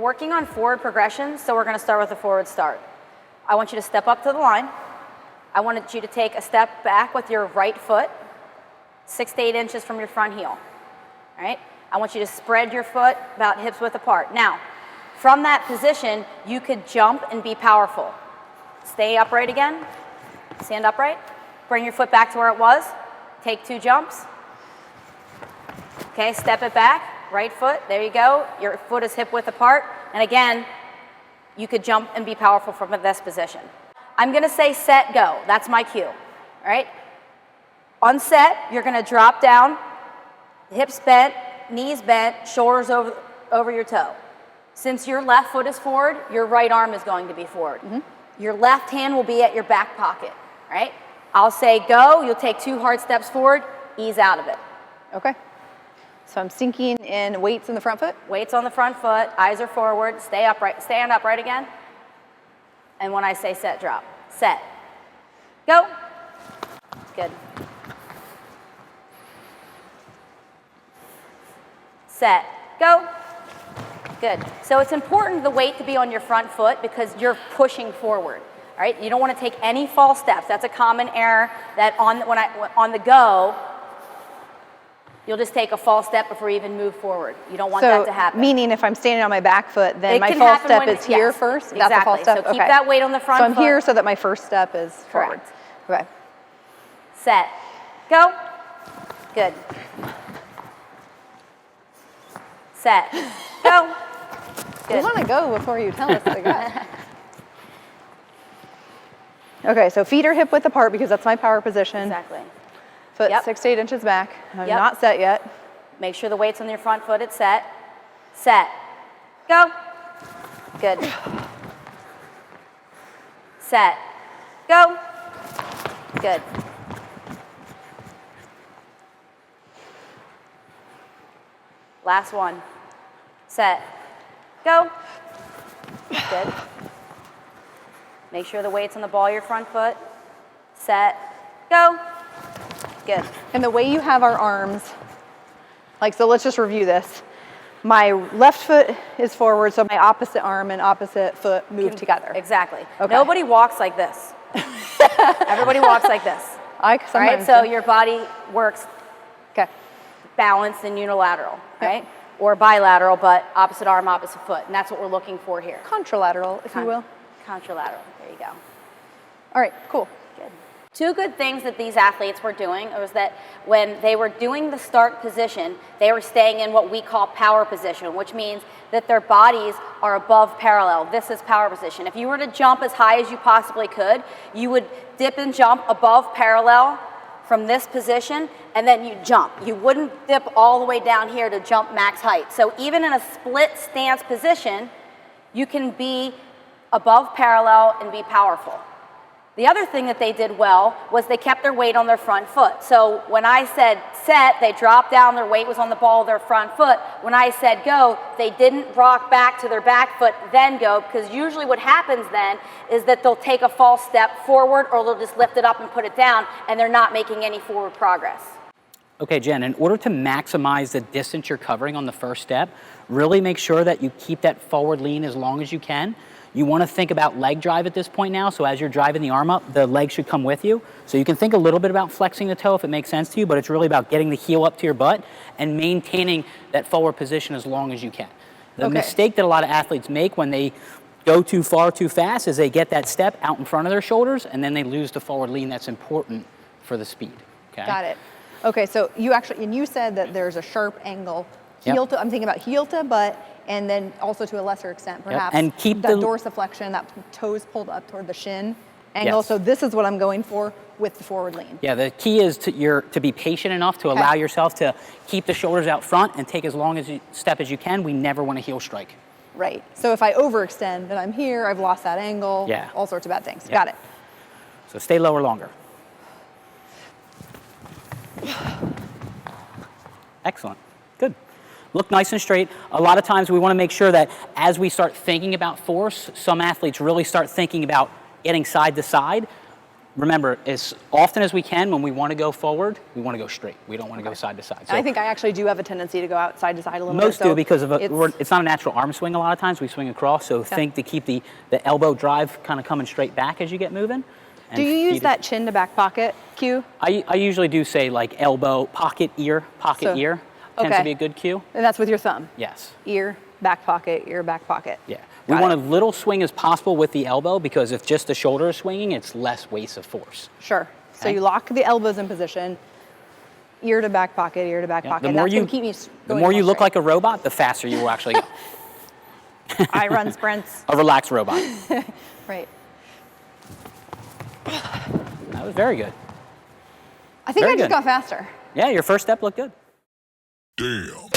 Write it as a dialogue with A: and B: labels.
A: working on forward progression, so we're gonna start with a forward start. I want you to step up to the line. I want you to take a step back with your right foot, 6 to 8 inches from your front heel, all right? I want you to spread your foot about hips width apart. Now, from that position, you could jump and be powerful. Stay upright again, stand upright, bring your foot back to where it was, take 2 jumps. Okay, step it back, right foot, there you go. Your foot is hip width apart, and again, you could jump and be powerful from this position. I'm gonna say set, go. That's my cue, all right? On set, you're gonna drop down, hips bent, knees bent, shoulders over your toe. Since your left foot is forward, your right arm is going to be forward. Your left hand will be at your back pocket, right? I'll say go, you'll take 2 hard steps forward, ease out of it.
B: Okay. So I'm sinking in weights in the front foot?
A: Weights on the front foot, eyes are forward, stay upright, stand upright again. And when I say set, drop. Set. Go. Good. Set. Go. Good. So it's important the weight to be on your front foot because you're pushing forward. All right? You don't want to take any false steps. That's a common error that on the go, you'll just take a false step before you even move forward. You don't want that to happen.
B: Meaning if I'm standing on my back foot, then my false step is here first?
A: Exactly.
B: That's a false step?
A: So keep that weight on the front foot.
B: So I'm here so that my first step is forward.
A: Correct.
B: Okay.
A: Set. Go. Good. Set. Go. Good.
B: We want to go before you tell us to go. Okay, so feet are hip width apart because that's my power position.
A: Exactly.
B: Foot 6 to 8 inches back. I'm not set yet.
A: Make sure the weight's on your front foot. It's set. Set. Go. Good. Set. Go. Good. Last one. Set. Go. Good. Make sure the weight's on the ball of your front foot. Set. Go. Good.
B: And the way you have our arms, like, so let's just review this. My left foot is forward, so my opposite arm and opposite foot move together.
A: Exactly.
B: Okay.
A: Nobody walks like this. Everybody walks like this. Right? So your body works balanced and unilateral, right? Or bilateral, but opposite arm, opposite foot. And that's what we're looking for here.
B: Contralateral, if you will.
A: Contralateral. There you go.
B: All right, cool.
A: Good. 2 good things that these athletes were doing was that when they were doing the start position, they were staying in what we call power position, which means that their bodies are above parallel. This is power position. If you were to jump as high as you possibly could, you would dip and jump above parallel from this position, and then you jump. You wouldn't dip all the way down here to jump max height. So even in a split stance position, you can be above parallel and be powerful. The other thing that they did well was they kept their weight on their front foot. So when I said set, they dropped down, their weight was on the ball of their front foot. When I said go, they didn't rock back to their back foot, then go, because usually what happens then is that they'll take a false step forward or they'll just lift it up and put it down, and they're not making any forward progress.
C: Okay, Jen, in order to maximize the distance you're covering on the first step, really make sure that you keep that forward lean as long as you can. You want to think about leg drive at this point now, so as you're driving the arm up, the leg should come with you. So you can think a little bit about flexing the toe if it makes sense to you, but it's really about getting the heel up to your butt and maintaining that forward position as long as you can. The mistake that a lot of athletes make when they go too far too fast is they get that step out in front of their shoulders and then they lose the forward lean that's important for the speed. Okay?
B: Got it. Okay, so you actually, and you said that there's a sharp angle. Heel to, I'm thinking about heel to butt, and then also to a lesser extent, perhaps,
C: and keep
B: that dorsiflexion, that toes pulled up toward the shin angle. So this is what I'm going for with the forward lean.
C: Yeah, the key is to be patient enough to allow yourself to keep the shoulders out front and take as long as step as you can. We never want to heel strike.
B: Right. So if I overextend, then I'm here, I've lost that angle, all sorts of bad things. Got it.
C: So stay lower longer. Excellent. Good. Look nice and straight. A lot of times we want to make sure that as we start thinking about force, some athletes really start thinking about getting side to side. remember, as often as we can, when we want to go forward, we want to go straight. We don't want to go side to side. So
B: I think I actually do have a tendency to go out side to side a little bit.
C: most do because of
B: it's,
C: it's not a natural arm swing a lot of times. We swing across, so think to keep the elbow drive kind of coming straight back as you get moving.
B: Do you use that chin to back pocket cue?
C: I usually do say like elbow, pocket, ear, ear. Tends to be a good cue.
B: And that's with your thumb?
C: Yes.
B: Ear, back pocket, ear, back pocket.
C: Yeah. We want a little swing as possible with the elbow because if just the shoulder is swinging, it's less waste of force.
B: Sure. So
C: Okay.
B: you lock the elbows in position, ear to back pocket, ear to back pocket.
C: The more
B: That's
C: you,
B: gonna keep me
C: the
B: going
C: more you look
B: straight.
C: like a robot, the faster you will actually go.
B: I run sprints.
C: A relaxed robot.
B: Right.
C: That was very good.
B: I think
C: Very
B: I just
C: good.
B: got faster.
C: Yeah, your first step looked good.
D: Damn.